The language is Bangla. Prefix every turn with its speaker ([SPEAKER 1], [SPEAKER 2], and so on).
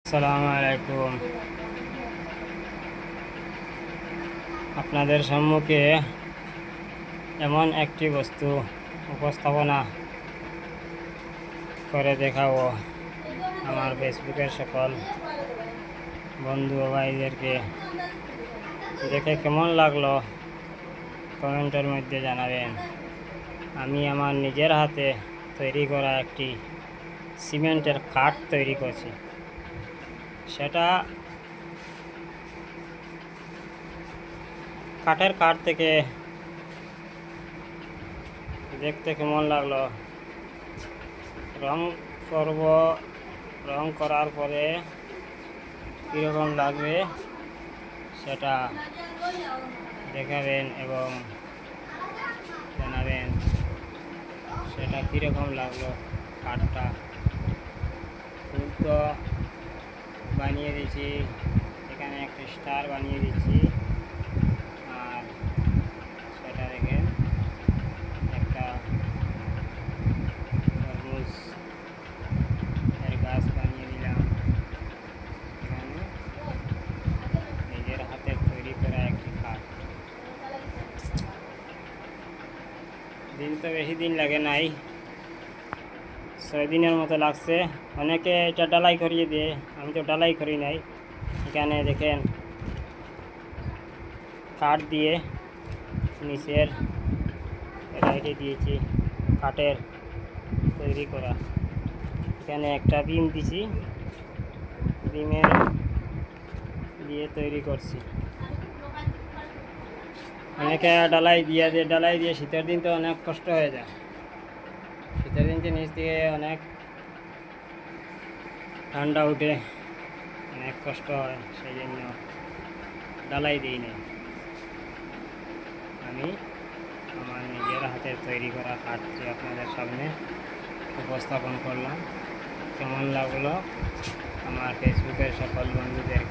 [SPEAKER 1] আসসালামু আলাইকুম। আপনাদের সম্মুখে এমন একটি বস্তু উপস্থাপনা করে দেখাবো আমার ফেসবুকের সকল বন্ধু ও ভাইদেরকে। দেখে কেমন লাগলো কমেন্টের মধ্যে জানাবেন। আমি আমার নিজের হাতে তৈরি করা একটি সিমেন্টের কাঠ তৈরি করছি। সেটা কাঠের কাঠ থেকে দেখতে কেমন লাগলো, রং করব। রং করার পরে কীরকম লাগবে সেটা দেখাবেন এবং জানাবেন সেটা কীরকম লাগলো। কাঠটা ফুল তো বানিয়ে দিয়েছি, এখানে একটা স্টার বানিয়ে দিচ্ছি, আর সেটা দেখেন একটা তরমুজ এর গাছ বানিয়ে দিলাম। এখানে নিজের হাতে তৈরি করা একটি কাঠ। দিন তো বেশি দিন লাগে নাই, 6 দিনের মতো লাগছে। অনেকে এটা ডালাই করিয়ে দিয়ে, আমি তো ডালাই করি নাই। এখানে দেখেন কাঠ দিয়ে নিচের ভ্যারাইটি দিয়েছি, কাঠের তৈরি করা। এখানে একটা বিম দিছি, বিমের দিয়ে তৈরি করছি। অনেকে ডালাই দিয়ে শীতের দিন তো অনেক কষ্ট হয়ে যায়। শীতের দিন তো নিচ থেকে অনেক ঠান্ডা উঠে, অনেক কষ্ট হয়, সেই জন্য ডালাই দিই না। আমি আমার নিজের হাতের তৈরি করা কাঠটি আপনাদের সামনে উপস্থাপন করলাম। কেমন লাগলো আমার ফেসবুকের সকল বন্ধুদের